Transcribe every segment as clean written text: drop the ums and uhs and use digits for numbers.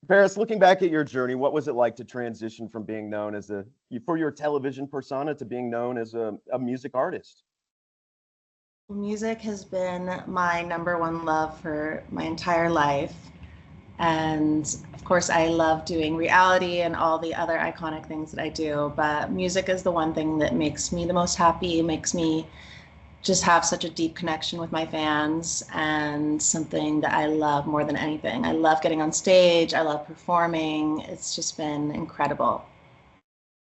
Paris, looking back at your journey, what was it like to transition from being known as for your television persona to being known as a music artist? Music has been my number one love for my entire life. And of course, I love doing reality and all the other iconic things that I do. But music is the one thing that makes me the most happy, makes me just have such a deep connection with my fans, and something that I love more than anything. I love getting on stage. I love performing. It's just been incredible.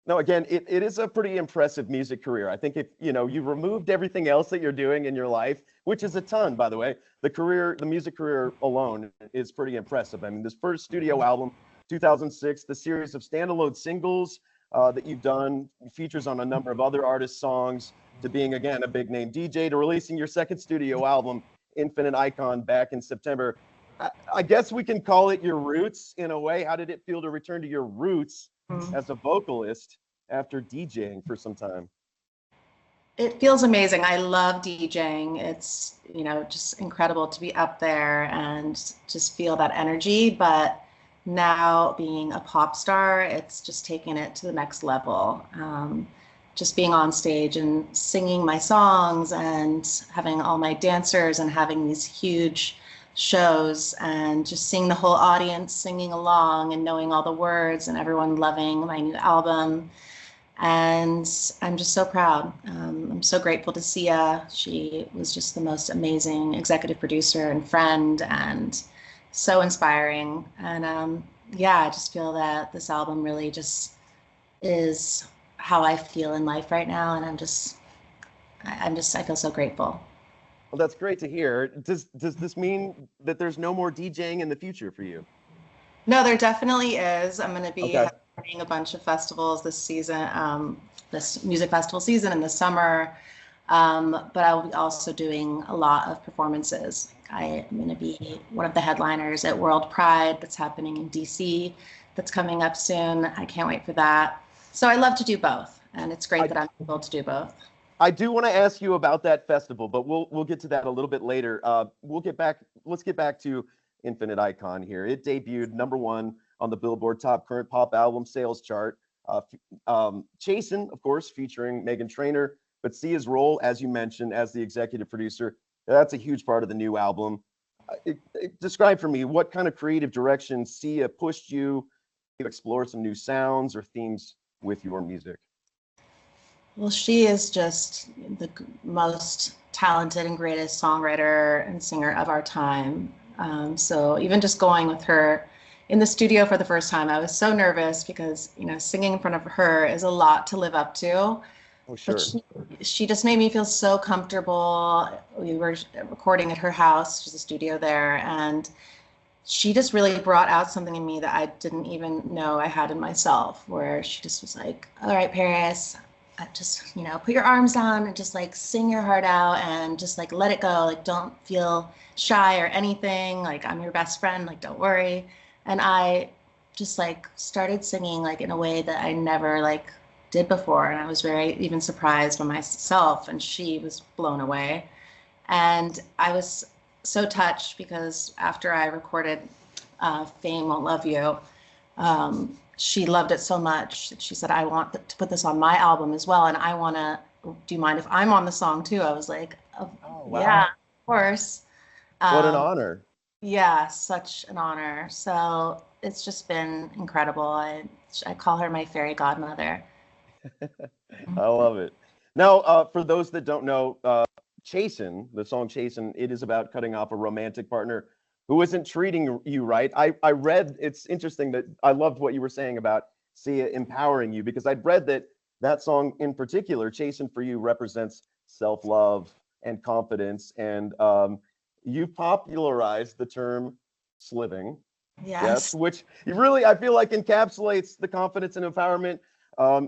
No, again, it is a pretty impressive music career. I think if you removed everything else that you're doing in your life, which is a ton, by the way, the music career alone is pretty impressive. I mean, this first studio album, 2006, the series of standalone singles that you've done, features on a number of other artists' songs, to being again a big name DJ, to releasing your second studio album, Infinite Icon, back in September. I guess we can call it your roots in a way. How did it feel to return to your roots as a vocalist after DJing for some time? It feels amazing. I love DJing. It's, just incredible to be up there and just feel that energy. But now being a pop star, it's just taking it to the next level. Just being on stage and singing my songs and having all my dancers and having these huge shows and just seeing the whole audience singing along and knowing all the words and everyone loving my new album. And I'm just so proud. I'm so grateful to Sia. She was just the most amazing executive producer and friend, and so inspiring. And yeah, I just feel that this album really just is how I feel in life right now. And I feel so grateful. Well, that's great to hear. Does this mean that there's no more DJing in the future for you? No, there definitely is. I'm going to be Okay. having a bunch of festivals this season, this music festival season in the summer. But I'll be also doing a lot of performances. I am going to be one of the headliners at World Pride that's happening in DC, that's coming up soon. I can't wait for that. So I love to do both, and it's great that I'm able to do both. I do want to ask you about that festival, but we'll get to that a little bit later. Let's get back to Infinite Icon here. It debuted #1 on the Billboard Top Current Pop Album Sales chart. Chasin, of course, featuring Meghan Trainor, but Sia's role, as you mentioned, as the executive producer, that's a huge part of the new album. Describe for me what kind of creative direction Sia pushed you to explore some new sounds or themes with your music. Well, she is just the most talented and greatest songwriter and singer of our time. So even just going with her in the studio for the first time, I was so nervous because, singing in front of her is a lot to live up to. Oh, sure. But she just made me feel so comfortable. We were recording at her house, she's a studio there, and she just really brought out something in me that I didn't even know I had in myself, where she just was like, all right, Paris, just, put your arms down and just like sing your heart out and just like let it go. Like, don't feel shy or anything. Like, I'm your best friend. Like, don't worry. And I just like started singing like in a way that I never like did before. And I was very even surprised by myself, and she was blown away. And I was so touched because after I recorded Fame Won't Love You, she loved it so much that she said, I want to put this on my album as well. And I want to, do you mind if I'm on the song too? I was like, oh, wow. Yeah, of course. What an honor. Yeah, such an honor. So it's just been incredible. I call her my fairy godmother. I love it. Now, for those that don't know, Chasin, the song Chasin, it is about cutting off a romantic partner who isn't treating you right. I read, it's interesting that I loved what you were saying about Sia empowering you, because I'd read that song in particular, Chasin for You, represents self-love and confidence. And you popularized the term sliving. Yes, which really, I feel like, encapsulates the confidence and empowerment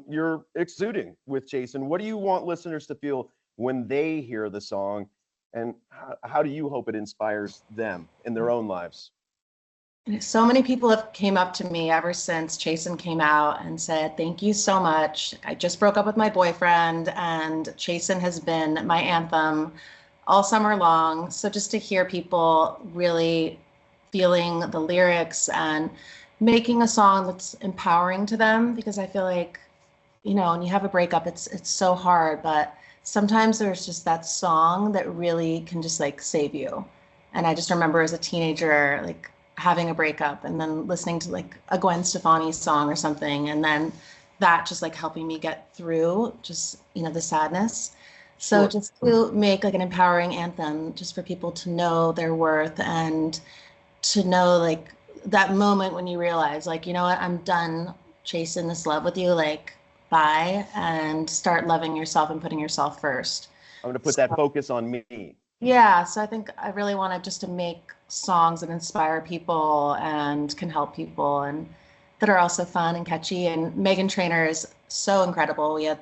you're exuding with Chasin. What do you want listeners to feel when they hear the song? And how do you hope it inspires them in their own lives? So many people have came up to me ever since Chasin came out and said, thank you so much. I just broke up with my boyfriend, and Chasin has been my anthem all summer long. So just to hear people really feeling the lyrics and making a song that's empowering to them, because I feel like, when you have a breakup, it's so hard, but sometimes there's just that song that really can just like save you. And I just remember as a teenager, like having a breakup and then listening to like a Gwen Stefani song or something, and then that just like helping me get through just, the sadness. So Sure. just to make like an empowering anthem just for people to know their worth, and to know like that moment when you realize like, you know what, I'm done chasing this love with you, like bye, and start loving yourself and putting yourself first. I'm going to put So, that focus on me. yeah, so I think I really wanted just to make songs that inspire people and can help people, and that are also fun and catchy. And Megan Trainor is so incredible. We had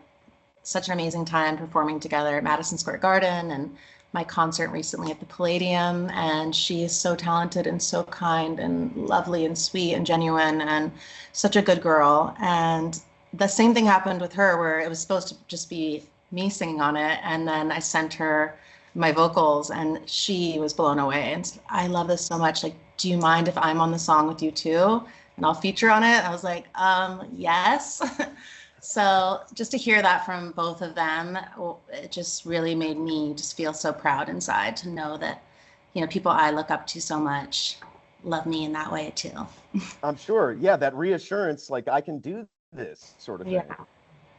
such an amazing time performing together at Madison Square Garden, and my concert recently at the Palladium. And she is so talented and so kind and lovely and sweet and genuine and such a good girl. And the same thing happened with her, where it was supposed to just be me singing on it. And then I sent her my vocals and she was blown away and said, I love this so much. Like, do you mind if I'm on the song with you too? And I'll feature on it. I was like, yes. So just to hear that from both of them, it just really made me just feel so proud inside to know that, people I look up to so much love me in that way too. I'm sure. Yeah, that reassurance, like I can do this sort of thing. Yeah,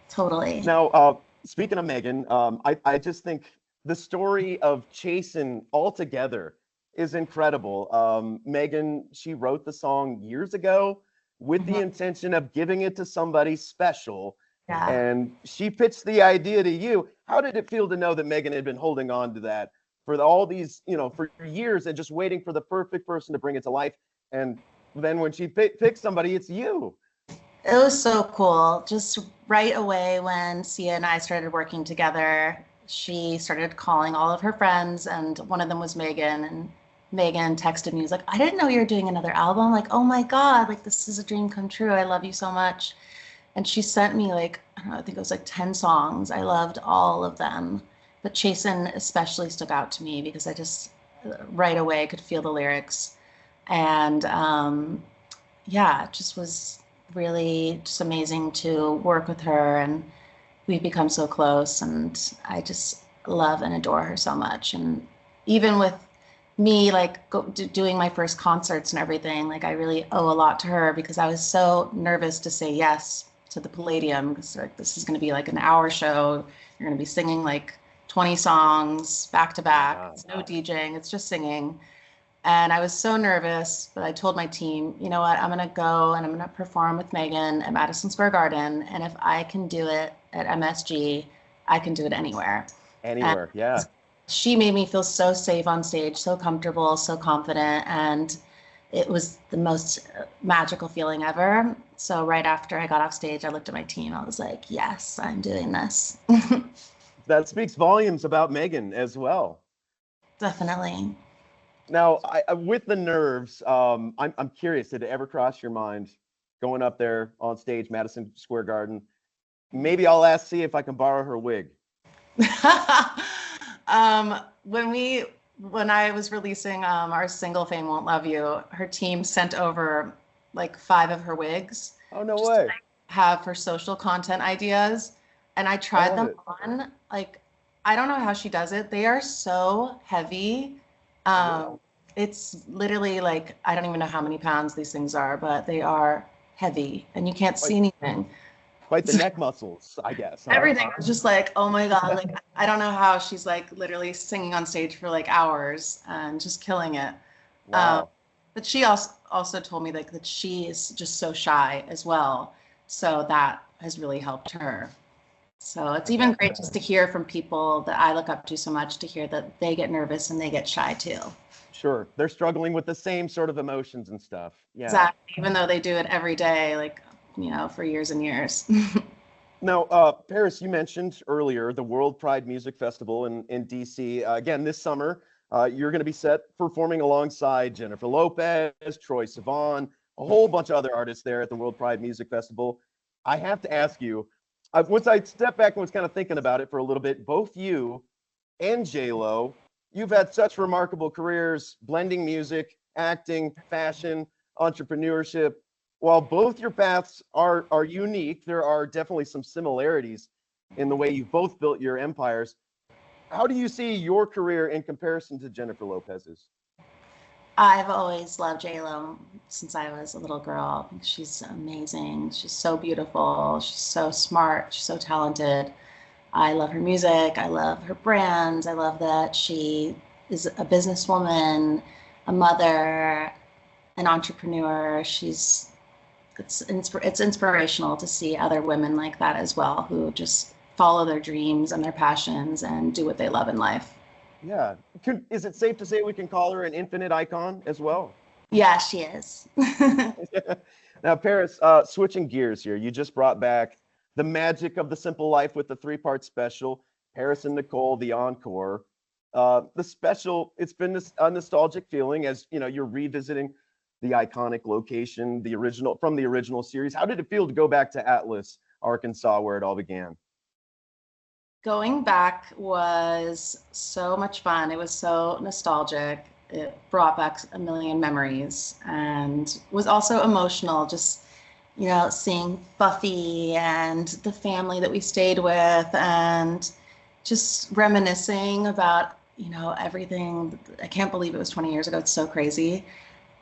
totally. Now, speaking of Megan, I just think the story of Chasin altogether is incredible. Megan, she wrote the song years ago with the intention of giving it to somebody special. Yeah. And she pitched the idea to you. How did it feel to know that Megan had been holding on to that for all these, for years and just waiting for the perfect person to bring it to life? And then when she picks somebody, it's you. It was so cool. Just right away when Sia and I started working together, she started calling all of her friends, and one of them was Megan. And Megan texted me, was like, I didn't know you were doing another album. Like, oh my God, like this is a dream come true. I love you so much. And she sent me like, I don't know, I think it was like 10 songs. I loved all of them. But Chasin especially stuck out to me because I just right away could feel the lyrics. And yeah, it just was really just amazing to work with her, and we've become so close, and I just love and adore her so much. And even with me like doing my first concerts and everything, like I really owe a lot to her, because I was so nervous to say yes to the Palladium, because like this is going to be like an hour show, you're going to be singing like 20 songs back to back. Wow. It's no DJing, it's just singing. And I was so nervous, but I told my team, you know what, I'm going to go and I'm going to perform with Megan at Madison Square Garden. And if I can do it at MSG, I can do it anywhere. Anywhere, yeah. She made me feel so safe on stage, so comfortable, so confident. And it was the most magical feeling ever. So right after I got off stage, I looked at my team. I was like, yes, I'm doing this. That speaks volumes about Megan as well. Definitely. Now, with the nerves, I'm curious, did it ever cross your mind going up there on stage, Madison Square Garden? Maybe I'll ask, see if I can borrow her wig. When I was releasing our single "Fame Won't Love You," her team sent over like 5 of her wigs. Oh, no way. To have for social content ideas, and I tried them on. Like, I don't know how she does it. They are so heavy. It's literally like, I don't even know how many pounds these things are, but they are heavy and you can't see anything. Quite the neck muscles, I guess. Everything was just like, oh my God, like I don't know how she's like literally singing on stage for like hours and just killing it. Wow. But she also told me like that she is just so shy as well. So that has really helped her. So it's even great just to hear from people that I look up to so much, to hear that they get nervous and they get shy too. Sure. They're struggling with the same sort of emotions and stuff. Yeah. Exactly. Even though they do it every day, like, for years and years. Now, Paris, you mentioned earlier the World Pride Music Festival in DC. Again, this summer, you're going to be performing alongside Jennifer Lopez, Troye Sivan, a whole bunch of other artists there at the World Pride Music Festival. I have to ask you, once I stepped back and was kind of thinking about it for a little bit, both you and J-Lo, you've had such remarkable careers, blending music, acting, fashion, entrepreneurship. while both your paths are unique, there are definitely some similarities in the way you both built your empires. How do you see your career in comparison to Jennifer Lopez's? I've always loved J-Lo since I was a little girl. I think she's amazing. She's so beautiful. She's so smart. She's so talented. I love her music. I love her brands. I love that she is a businesswoman, a mother, an entrepreneur. It's inspirational to see other women like that as well, who just follow their dreams and their passions and do what they love in life. Yeah. Is it safe to say we can call her an infinite icon as well? Yeah, she is. Now, Paris, switching gears here, you just brought back the magic of The Simple Life with the three-part special, Paris and Nicole, the encore. The special, it's been a nostalgic feeling as you're revisiting the iconic location, from the original series. How did it feel to go back to Atlas, Arkansas, where it all began? Going back was so much fun. It was so nostalgic. It brought back a million memories and was also emotional. Just, seeing Buffy and the family that we stayed with and just reminiscing about, everything. I can't believe it was 20 years ago. It's so crazy.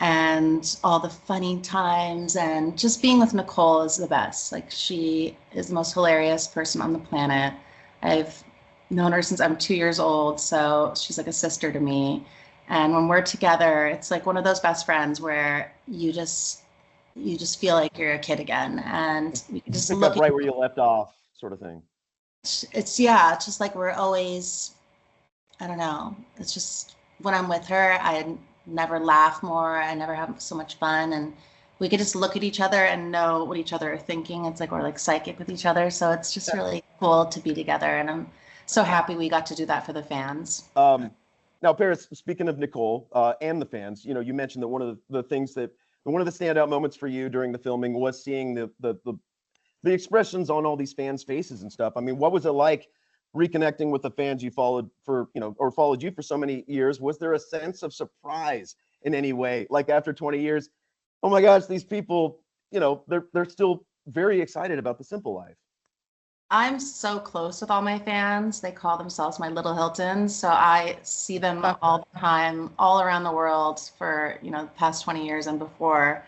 And all the funny times and just being with Nicole is the best. Like, she is the most hilarious person on the planet. I've known her since I'm 2 years old, so she's like a sister to me. And when we're together, it's like one of those best friends where you just feel like you're a kid again, and we can just Pick look up right where you left off, sort of thing. It's just like we're always, I don't know. It's just when I'm with her, I never laugh more. I never have so much fun, and we could just look at each other and know what each other are thinking. It's like we're like psychic with each other. So it's just really cool to be together. And I'm so happy we got to do that for the fans. Now, Paris, speaking of Nicole and the fans, you mentioned that one of the standout moments for you during the filming was seeing the expressions on all these fans' faces and stuff. I mean, what was it like reconnecting with the fans you followed or followed you for so many years? Was there a sense of surprise in any way? Like, after 20 years, oh my gosh, these people, they're still very excited about The Simple Life. I'm so close with all my fans. They call themselves my little Hiltons. So I see them all the time, all around the world for, the past 20 years and before.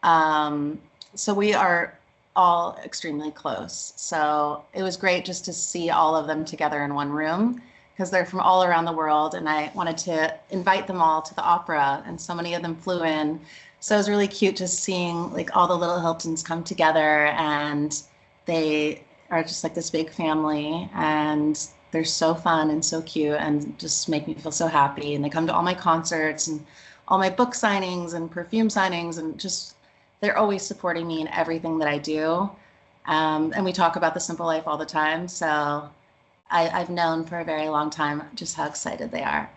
So we are all extremely close. So it was great just to see all of them together in one room, because they're from all around the world. And I wanted to invite them all to the opera, and so many of them flew in. So it was really cute just seeing like all the little Hiltons come together, and they are just like this big family, and they're so fun and so cute and just make me feel so happy. And they come to all my concerts and all my book signings and perfume signings, and just they're always supporting me in everything that I do. And we talk about The Simple Life all the time. So I've known for a very long time just how excited they are.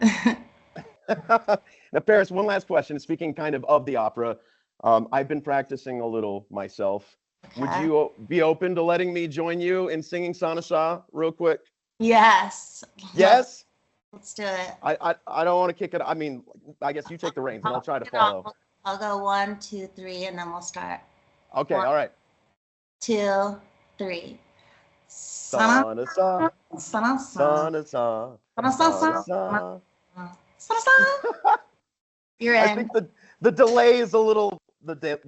Now, Paris, one last question. Speaking kind of the opera, I've been practicing a little myself. Okay. Would you be open to letting me join you in singing Sana Shah real quick? Yes. Yes? Let's do it. I don't want to kick it. I mean, I guess you take the reins and I'll try to follow. I'll go 1, 2, 3, and then we'll start. Okay, 1, all right. 2, 3. Sana Shah. Sana Shah. Sana Shah. You're in. I think the delay is a little,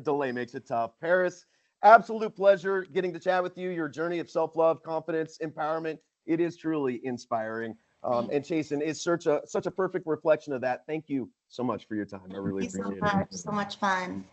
delay makes it tough. Paris, absolute pleasure getting to chat with you. Your journey of self-love, confidence, empowerment, it is truly inspiring. And Chasen is such a perfect reflection of that. Thank you so much for your time. I really appreciate it. So much fun.